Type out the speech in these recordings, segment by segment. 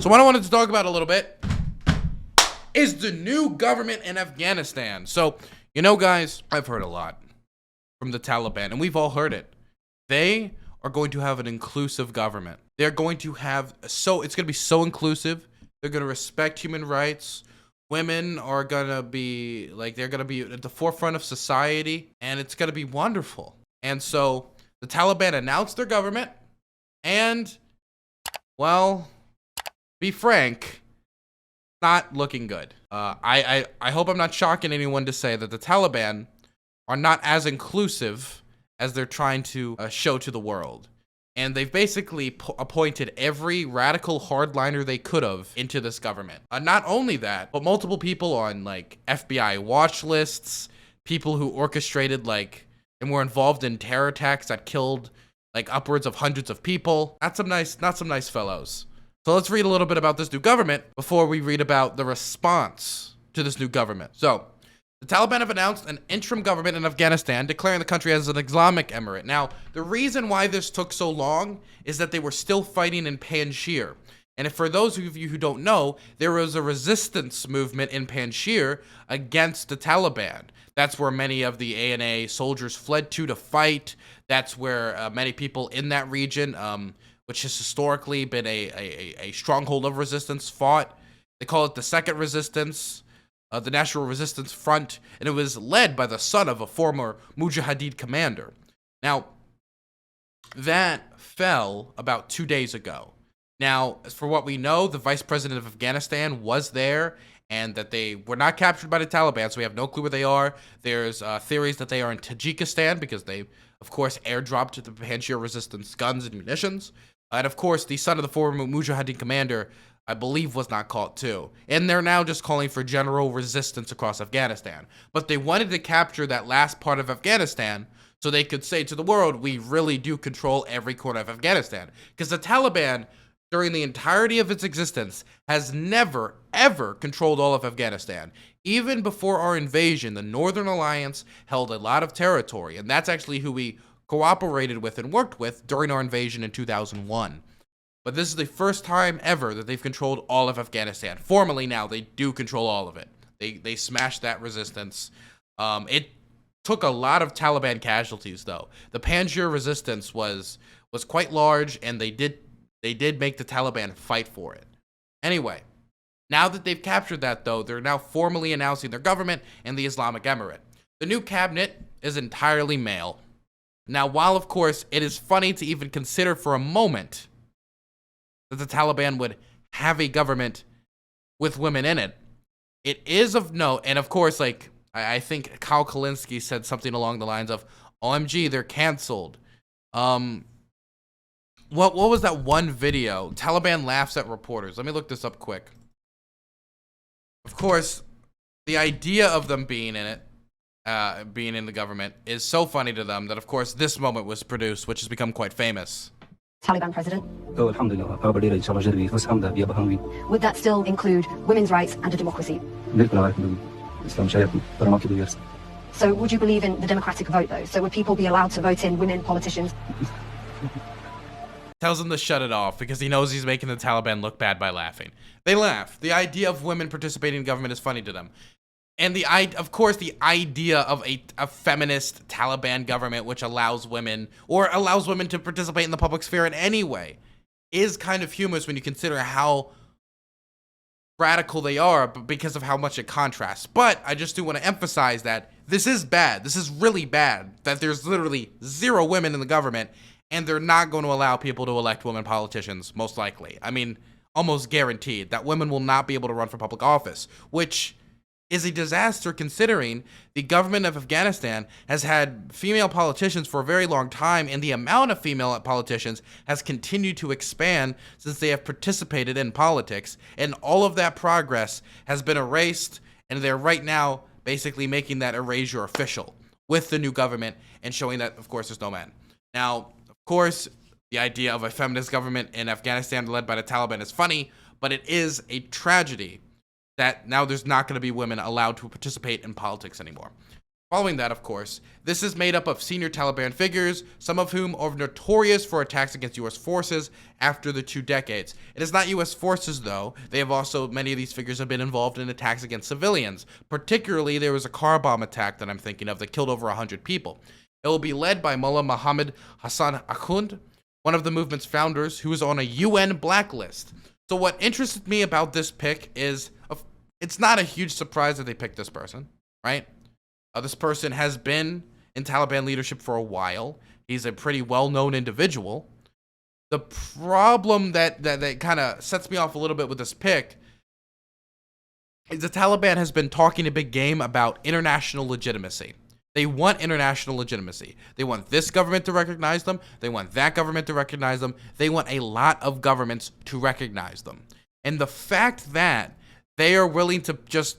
So what I wanted to talk about a little bit is the new government in Afghanistan. So, you know, guys, I've heard a lot from the Taliban, and we've all heard it. They are going to have an inclusive government. They're going to have, it's going to be so inclusive. They're going to respect human rights. Women are going to be, they're going to be at the forefront of society, and it's going to be wonderful. And so the Taliban announced their government, and, well, be frank, not looking good. I hope I'm not shocking anyone to say that the Taliban are not as inclusive as they're trying to show to the world. And they've basically appointed every radical hardliner they could have into this government. Not only that, but multiple people on FBI watch lists, people who orchestrated and were involved in terror attacks that killed upwards of hundreds of people. Not some nice fellows. So let's read a little bit about this new government before we read about the response to this new government. So, the Taliban have announced an interim government in Afghanistan, declaring the country as an Islamic Emirate. Now, the reason why this took so long is that they were still fighting in Panjshir. And for those of you who don't know, there was a resistance movement in Panjshir against the Taliban. That's where many of the ANA soldiers fled to fight. That's where many people in that region, which has historically been a stronghold of resistance, fought. They call it the Second Resistance, the National Resistance Front, and it was led by the son of a former Mujahideen commander. Now, that fell about 2 days ago. Now, as for what we know, the vice president of Afghanistan was there, and that they were not captured by the Taliban, so we have no clue where they are. There's theories that they are in Tajikistan, because they, of course, airdropped the Panjshir resistance guns and munitions. And of course, the son of the former Mujahideen commander, I believe, was not caught too. And they're now just calling for general resistance across Afghanistan. But they wanted to capture that last part of Afghanistan so they could say to the world, we really do control every corner of Afghanistan. Because the Taliban, during the entirety of its existence, has never, ever controlled all of Afghanistan. Even before our invasion, the Northern Alliance held a lot of territory. And that's actually who we cooperated with and worked with during our invasion in 2001. But this is the first time ever that they've controlled all of Afghanistan. Formally now, they do control all of it. They smashed that resistance. It took a lot of Taliban casualties, though. The Panjshir resistance was quite large, and they did make the Taliban fight for it. Anyway, now that they've captured that, though, they're now formally announcing their government and the Islamic Emirate. The new cabinet is entirely male. Now, while, of course, it is funny to even consider for a moment that the Taliban would have a government with women in it, it is of note, and of course, I think Kyle Kalinske said something along the lines of, OMG, they're canceled. What was that one video? Taliban laughs at reporters. Let me look this up quick. Of course, the idea of them being in it, being in the government, is so funny to them that, of course, this moment was produced, which has become quite famous. Taliban president. Oh, Would that still include women's rights and a democracy? So would you believe in the democratic vote, though? So would people be allowed to vote in women politicians? Tells them to shut it off because he knows he's making the Taliban look bad by laughing. They laugh. The idea of women participating in government is funny to them. And of course, the idea of a feminist Taliban government which allows women to participate in the public sphere in any way is kind of humorous when you consider how radical they are, but because of how much it contrasts. But I just do want to emphasize that this is bad. This is really bad that there's literally 0 women in the government, and they're not going to allow people to elect women politicians, most likely. I mean, almost guaranteed that women will not be able to run for public office, which is a disaster considering the government of Afghanistan has had female politicians for a very long time, and the amount of female politicians has continued to expand since they have participated in politics, and all of that progress has been erased, and they're right now basically making that erasure official with the new government and showing that, of course, there's no men. Now, of course, the idea of a feminist government in Afghanistan led by the Taliban is funny, but it is a tragedy that now there's not going to be women allowed to participate in politics anymore. Following that, of course, this is made up of senior Taliban figures, some of whom are notorious for attacks against U.S. forces after the 2 decades. It is not U.S. forces, though. They have also, many of these figures have been involved in attacks against civilians. Particularly, there was a car bomb attack that I'm thinking of that killed over 100 people. It will be led by Mullah Muhammad Hassan Akhund, one of the movement's founders, who is on a UN blacklist. So what interested me about this pick is, it's not a huge surprise that they picked this person, right? This person has been in Taliban leadership for a while. He's a pretty well-known individual. The problem that kind of sets me off a little bit with this pick is the Taliban has been talking a big game about international legitimacy. They want international legitimacy. They want this government to recognize them. They want that government to recognize them. They want a lot of governments to recognize them. And the fact that they are willing to just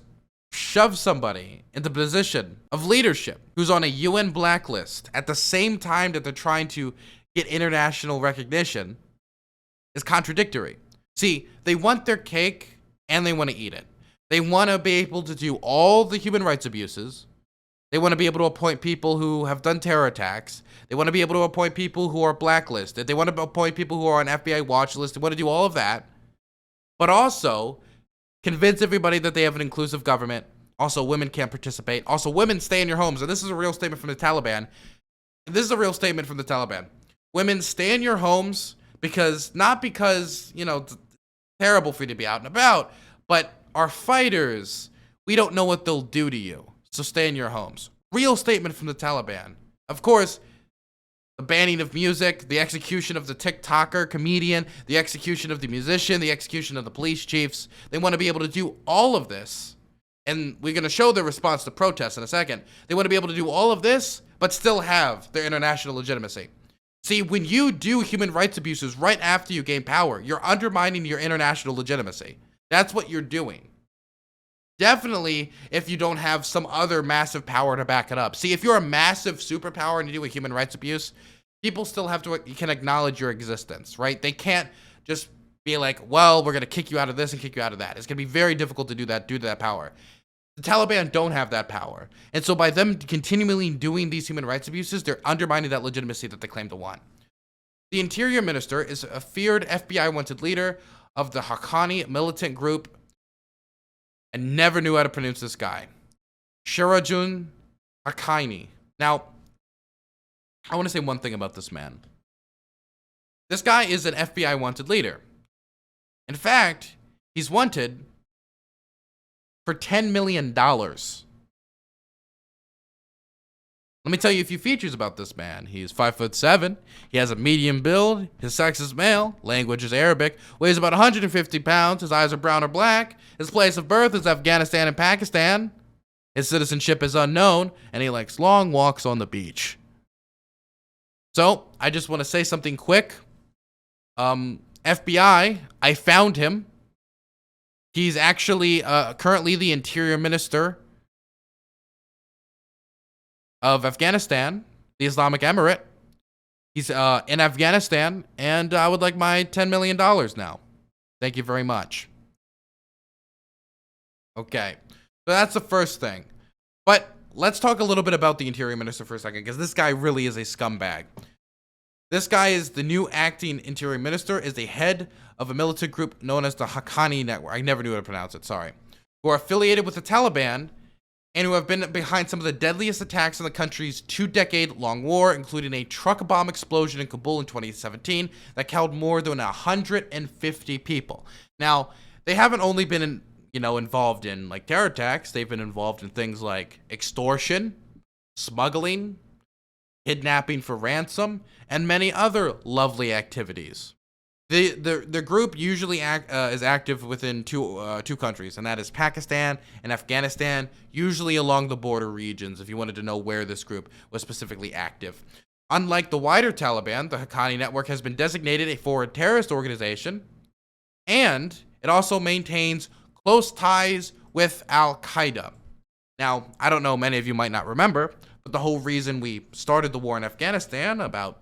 shove somebody into position of leadership who's on a UN blacklist at the same time that they're trying to get international recognition is contradictory. See, they want their cake and they want to eat it. They want to be able to do all the human rights abuses. They want to be able to appoint people who have done terror attacks. They want to be able to appoint people who are blacklisted. They want to appoint people who are on FBI watch list. They want to do all of that, but also convince everybody that they have an inclusive government. Also, women can't participate. Also, women stay in your homes. And this is a real statement from the Taliban. This is a real statement from the Taliban. Women stay in your homes not because, it's terrible for you to be out and about, but our fighters, we don't know what they'll do to you. So stay in your homes. Real statement from the Taliban. Of course, the banning of music, the execution of the TikToker comedian, the execution of the musician, the execution of the police chiefs. They want to be able to do all of this. And we're going to show their response to protests in a second. They want to be able to do all of this, but still have their international legitimacy. See, when you do human rights abuses right after you gain power, you're undermining your international legitimacy. That's what you're doing. Definitely if you don't have some other massive power to back it up. See, if you're a massive superpower and you do a human rights abuse, people still can acknowledge your existence, right? They can't just be like, well, we're going to kick you out of this and kick you out of that. It's going to be very difficult to do that due to that power. The Taliban don't have that power. And so by them continually doing these human rights abuses, they're undermining that legitimacy that they claim to want. The Interior Minister is a feared FBI-wanted leader of the Haqqani militant group. I never knew how to pronounce this guy. Sirajun Haqqani. Now, I want to say one thing about this man. This guy is an FBI wanted leader. In fact, he's wanted for $10 million. Let me tell you a few features about this man. He is 5'7". He has a medium build. His sex is male. Language is Arabic. Weighs about 150 pounds. His eyes are brown or black. His place of birth is Afghanistan and Pakistan. His citizenship is unknown. And he likes long walks on the beach. So, I just want to say something quick. FBI, I found him. He's actually currently the Interior Minister of Afghanistan, the Islamic Emirate. He's in Afghanistan, and I would like my $10 million now. Thank you very much. Okay, so that's the first thing. But let's talk a little bit about the Interior Minister for a second, because this guy really is a scumbag. This guy is the new acting Interior Minister, is the head of a militant group known as the Haqqani Network. I never knew how to pronounce it, sorry. Who are affiliated with the Taliban and who have been behind some of the deadliest attacks in the country's 2-decade-long war, including a truck bomb explosion in Kabul in 2017 that killed more than 150 people. Now, they haven't only been, involved in like terror attacks. They've been involved in things like extortion, smuggling, kidnapping for ransom, and many other lovely activities. The group usually is active within two countries, and that is Pakistan and Afghanistan, usually along the border regions, if you wanted to know where this group was specifically active. Unlike the wider Taliban, the Haqqani Network has been designated a foreign terrorist organization, and it also maintains close ties with Al-Qaeda. Now, I don't know, many of you might not remember, but the whole reason we started the war in Afghanistan about,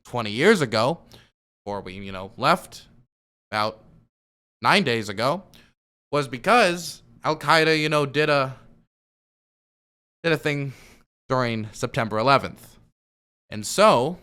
20 years ago, or we, left about 9 days ago, was because Al-Qaeda, did a thing during September 11th. And so,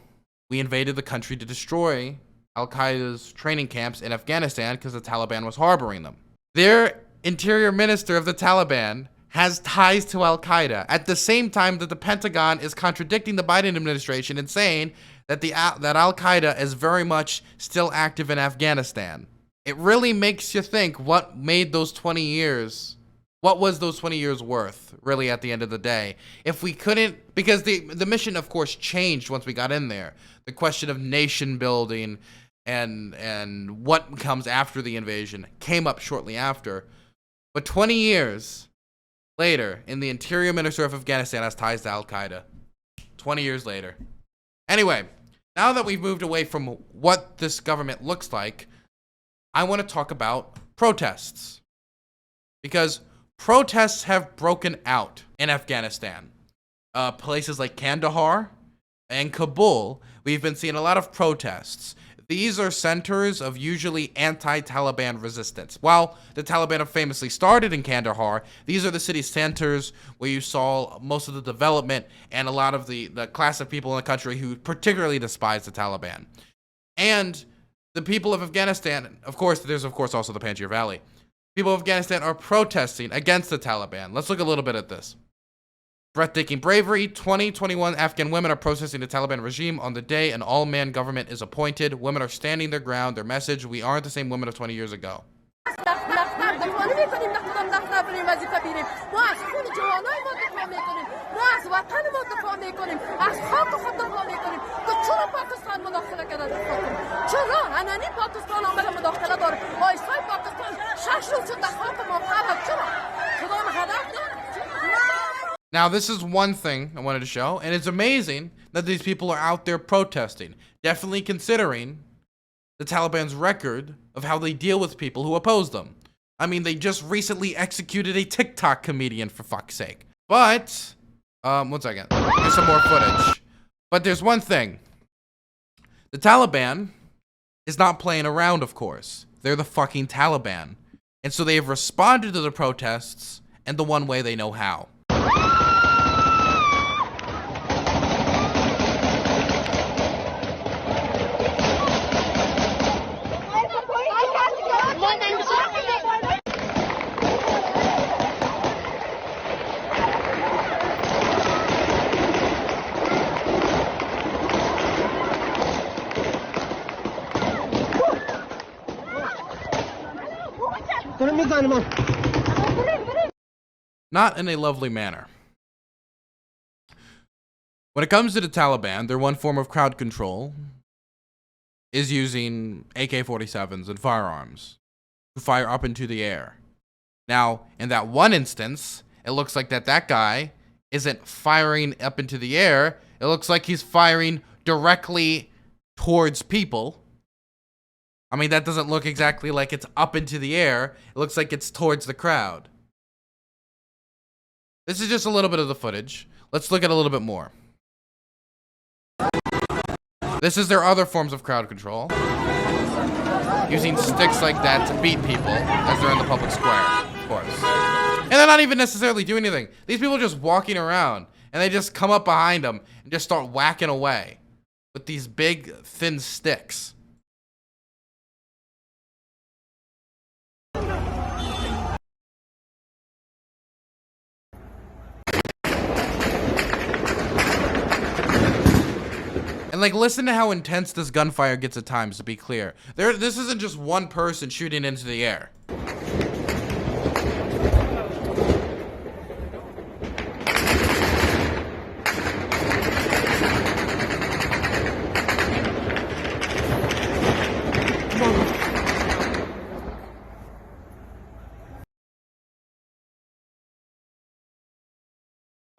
we invaded the country to destroy Al-Qaeda's training camps in Afghanistan because the Taliban was harboring them. Their interior minister of the Taliban has ties to Al-Qaeda at the same time that the Pentagon is contradicting the Biden administration and saying that that Al-Qaeda is very much still active in Afghanistan. It really makes you think what made those 20 years, what was those 20 years worth, really, at the end of the day? If we couldn't, because the mission, of course, changed once we got in there. The question of nation building and what comes after the invasion came up shortly after. But 20 years later, the interior minister of Afghanistan has ties to Al-Qaeda. 20 years later. Anyway, now that we've moved away from what this government looks like, I want to talk about protests. Because protests have broken out in Afghanistan. Places like Kandahar and Kabul, we've been seeing a lot of protests. These are centers of usually anti-Taliban resistance. While the Taliban have famously started in Kandahar, these are the city centers where you saw most of the development and a lot of the class of people in the country who particularly despise the Taliban. And the people of Afghanistan, of course, there's of course also the Panjshir Valley. People of Afghanistan are protesting against the Taliban. Let's look a little bit at this. Breathtaking bravery. 2021 Afghan women are protesting the Taliban regime on the day an all-man government is appointed. Women are standing their ground. Their message, we aren't the same women of 20 years ago. Now, this is one thing I wanted to show, and it's amazing that these people are out there protesting, definitely considering the Taliban's record of how they deal with people who oppose them. I mean, they just recently executed a TikTok comedian, for fuck's sake. But, one second, there's some more footage. But there's one thing. The Taliban is not playing around, of course. They're the fucking Taliban. And so they have responded to the protests in the one way they know how. Not in a lovely manner. When it comes to the Taliban, their one form of crowd control is using AK-47s and firearms to fire up into the air. Now, in that one instance, it looks like that guy isn't firing up into the air. It looks like he's firing directly towards people. I mean, that doesn't look exactly like it's up into the air. It looks like it's towards the crowd. This is just a little bit of the footage. Let's look at a little bit more. This is their other forms of crowd control. Using sticks like that to beat people as they're in the public square, of course. And they're not even necessarily doing anything. These people are just walking around, and they just come up behind them and just start whacking away with these big, thin sticks. And like, listen to how intense this gunfire gets at times, to be clear. This isn't just one person shooting into the air.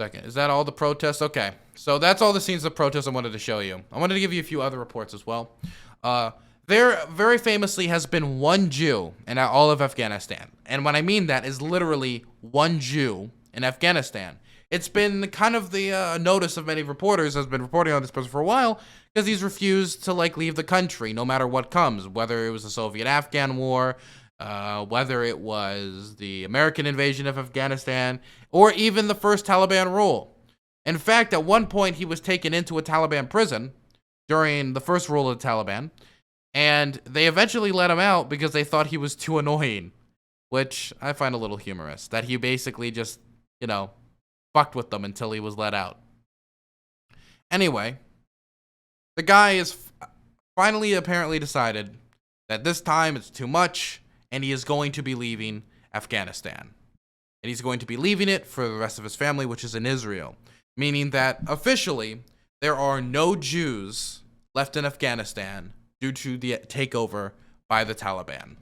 Second. Is that all the protests? Okay. So that's all the scenes of protests I wanted to show you. I wanted to give you a few other reports as well. There very famously has been one Jew in all of Afghanistan. And what I mean that is literally one Jew in Afghanistan. It's been kind of the notice of many reporters has been reporting on this person for a while because he's refused to leave the country no matter what comes, whether it was the Soviet-Afghan war, whether it was the American invasion of Afghanistan, or even the first Taliban rule. In fact, at one point, he was taken into a Taliban prison during the first rule of the Taliban, and they eventually let him out because they thought he was too annoying, which I find a little humorous, that he basically just, you know, fucked with them until he was let out. Anyway, the guy is finally apparently decided that this time it's too much, and he is going to be leaving Afghanistan. And he's going to be leaving it for the rest of his family, which is in Israel. Meaning that officially, there are no Jews left in Afghanistan due to the takeover by the Taliban.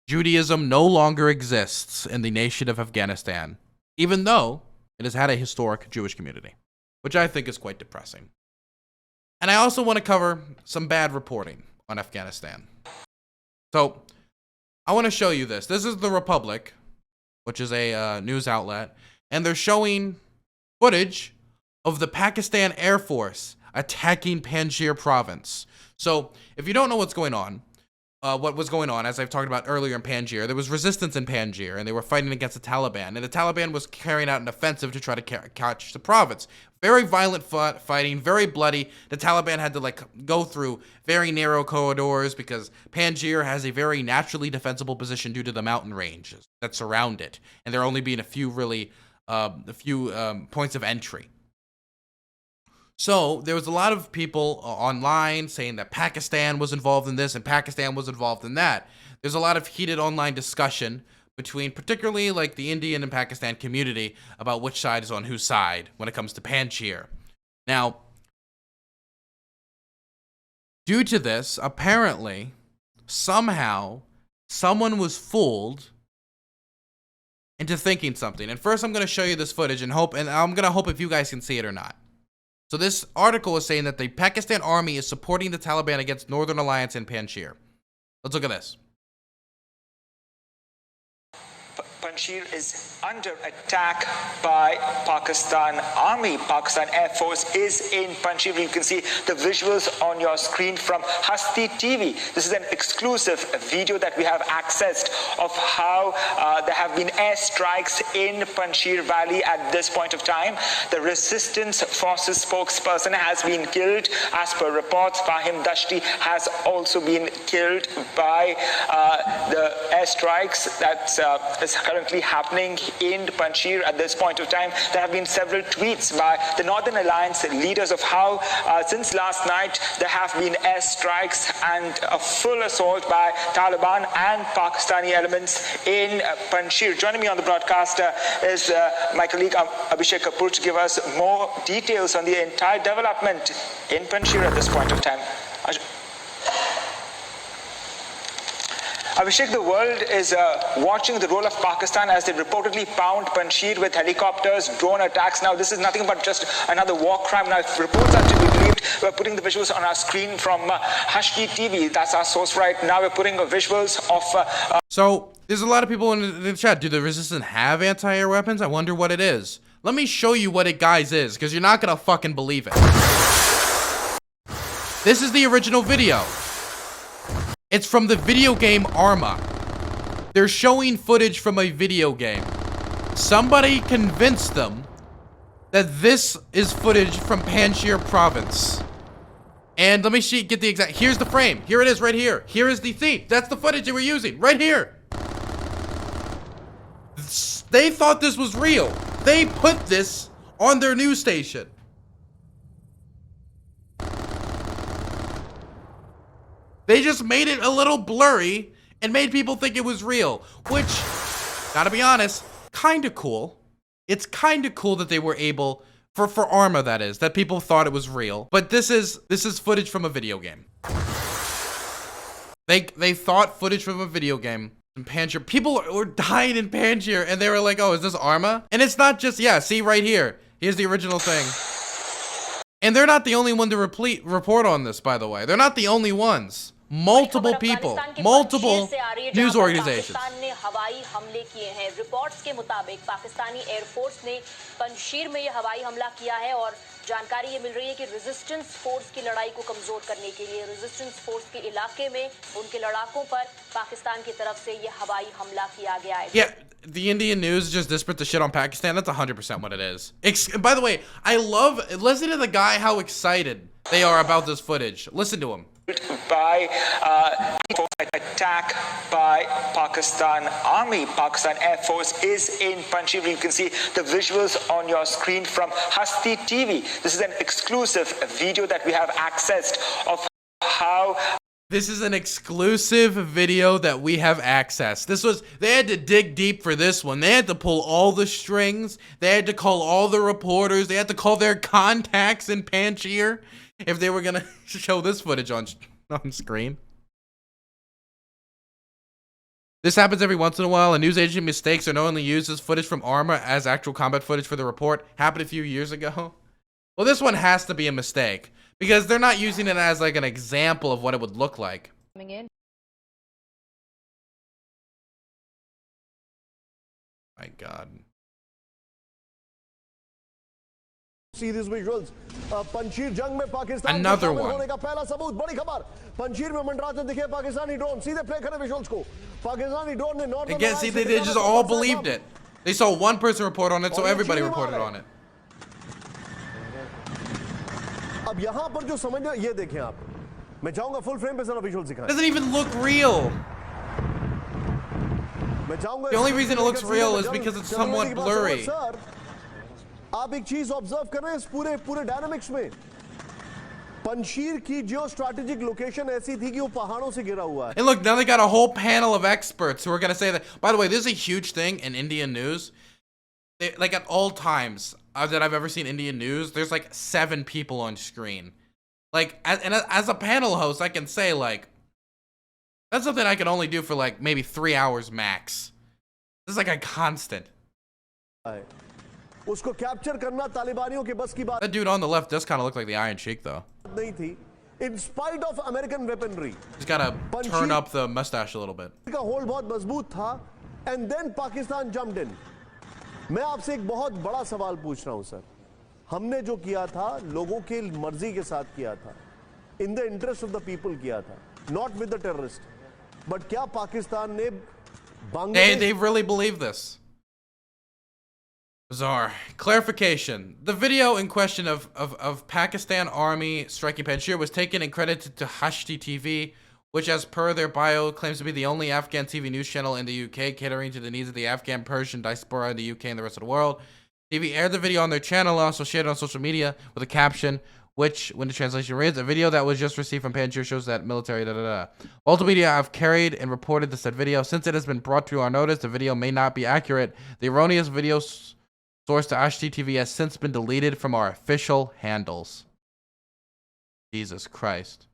Judaism no longer exists in the nation of Afghanistan, even though it has had a historic Jewish community, which I think is quite depressing. And I also want to cover some bad reporting on Afghanistan. So, I want to show you this. This is The Republic, which is a news outlet, and they're showing footage of the Pakistan Air Force attacking Panjshir province. So, if you don't know what's going on, what was going on, as I've talked about earlier in Panjshir, there was resistance in Panjshir, and they were fighting against the Taliban, and the Taliban was carrying out an offensive to try to catch the province. Very violent fighting, very bloody. The Taliban had to go through very narrow corridors because Panjshir has a very naturally defensible position due to the mountain ranges that surround it, and there only being a few points of entry. So there was a lot of people online saying that Pakistan was involved in this and Pakistan was involved in that. There's a lot of heated online discussion between particularly the Indian and Pakistan community about which side is on whose side when it comes to Panjshir. Now, due to this, apparently, somehow, someone was fooled into thinking something. And first I'm going to show you this footage and I'm going to hope if you guys can see it or not. So this article is saying that the Pakistan army is supporting the Taliban against Northern Alliance in Panjshir. Let's look at this. Panjshir is under attack by Pakistan Army. Pakistan Air Force is in Panjshir. You can see the visuals on your screen from Hasti TV. This is an exclusive video that we have accessed of how there have been airstrikes in Panjshir Valley at this point of time. The Resistance Forces spokesperson has been killed. As per reports, Fahim Dashti has also been killed by the airstrikes that is currently happening in Panjshir at this point of time. There have been several tweets by the Northern Alliance leaders of how since last night there have been airstrikes and a full assault by Taliban and Pakistani elements in Panjshir. Joining me on the broadcast is my colleague Abhishek Kapoor to give us more details on the entire development in Panjshir at this point of time. Abhishek, the world is watching the role of Pakistan as they reportedly pound Panjshir with helicopters, drone attacks. Now, this is nothing but just another war crime. Now, if reports are to be believed, we're putting the visuals on our screen from Hashki TV. That's our source right now. We're putting visuals of... So, there's a lot of people in the chat. Do the Resistance have anti-air weapons? I wonder what it is. Let me show you what it, guys, is, because you're not going to fucking believe it. This is the original video. It's from the video game Arma. They're showing footage from a video game. Somebody convinced them that this is footage from Panjshir province. And let me get the exact... Here's the frame. Here it is right here. Here is the theme. That's the footage they were using. Right here. They thought this was real. They put this on their news station. They just made it a little blurry and made people think it was real, which, gotta be honest, kinda cool. It's kinda cool that they were able, for Arma that is, that people thought it was real. But this is footage from a video game. They thought footage from a video game in Panjshir. People were dying in Panjshir and they were like, oh, is this Arma? And it's not just, yeah, see right here. Here's the original thing. And they're not the only one to report on this, by the way. They're not the only ones. Multiple people, multiple news organizations. Pakistan ने हवाई हमले किए हैं। Reports के मुताबिक Pakistani air force ने पंजशीर में ये हवाई हमला किया है और जानकारी ये मिल रही है कि रेजिस्टेंस फोर्स की लड़ाई को कमजोर करने के लिए रेजिस्टेंस फोर्स के इलाके में उनके लड़ाकों पर पाकिस्तान की तरफ से ये हवाई हमला किया गया है. Yeah, the Indian news just disparate the shit on Pakistan. That's 100% what it is. By the way, listen to the guy how excited they are about this footage. Listen to him. By attack by Pakistan Army. Pakistan Air Force is in Panjshir. You can see the visuals on your screen from Hasti TV. This is an exclusive video that we have accessed of how. This is an exclusive video that we have accessed. They had to dig deep for this one. They had to pull all the strings. They had to call all the reporters. They had to call their contacts in Panjshir if they were gonna show this footage on screen. This happens every once in a while. A news agent mistakes or knowingly uses footage from Arma as actual combat footage for the report. Happened a few years ago. Well, this one has to be a mistake because they're not using it as like an example of what it would look like. Coming in. My God. See these visuals. Panjshir जंग में Pakistan Another शामिल one. होने का पहला सबूत. बड़ी खबर. पंजशीर में मंडराते दिखे पाकिस्तानी ड्रोन. सीधे प्ले करें विजुअल्स को. पाकिस्तानी ड्रोन ने northern Again, see, they just all believed it. They saw one person report on it, so everybody reported on it. अब यहाँ पर जो समझना ये देखें आप. मैं चाहूंगा फुल फ्रेम पे जरा विजुअल दिखाएं. Doesn't even look real. मैं चाहूंगा The only reason it looks real is because it's somewhat blurry. Sir, आप एक चीज ऑब्जर्व कर रहे हैं इस पूरे डायनामिक्स में. पंजशीर की जियो स्ट्रैटेजिक लोकेशन ऐसी थी कि वो पहाड़ों से घिरा हुआ है. And look, now they got a whole panel of experts who are going to say that. By the way, this is a huge thing in Indian news. Like at all times that I've ever seen Indian news, there's like 7 people on screen. Like, as a panel host, I can say like, that's something I can only do for like maybe 3 hours max. This is like a constant. उसको capture करना तालिबानियों के बस की बात That dude on the left does kind of look like the Iron Sheik though. नहीं थी. In spite of American weaponry, He's got to turn up the mustache a little bit. का hold बहुत मजबूत था. And then Pakistan jumped in. मैं आपसे एक बहुत बड़ा सवाल पूछ रहा हूं सर. हमने जो किया था लोगों के मर्जी के साथ किया था. In the interest of the people किया था. Not with the terrorist. But क्या पाकिस्तान ने Bangladesh They really believe this. Bizarre. Clarification. The video in question of Pakistan Army striking Panjshir was taken and credited to Hasti TV, which as per their bio claims to be the only Afghan TV news channel in the UK catering to the needs of the Afghan Persian diaspora in the UK and the rest of the world. TV aired the video on their channel and also shared it on social media with a caption, which, when the translation reads, a video that was just received from Panjshir shows that military Multimedia have carried and reported the said video. Since it has been brought to our notice, the video may not be accurate. The erroneous video source to Hasti TV has since been deleted from our official handles. Jesus Christ.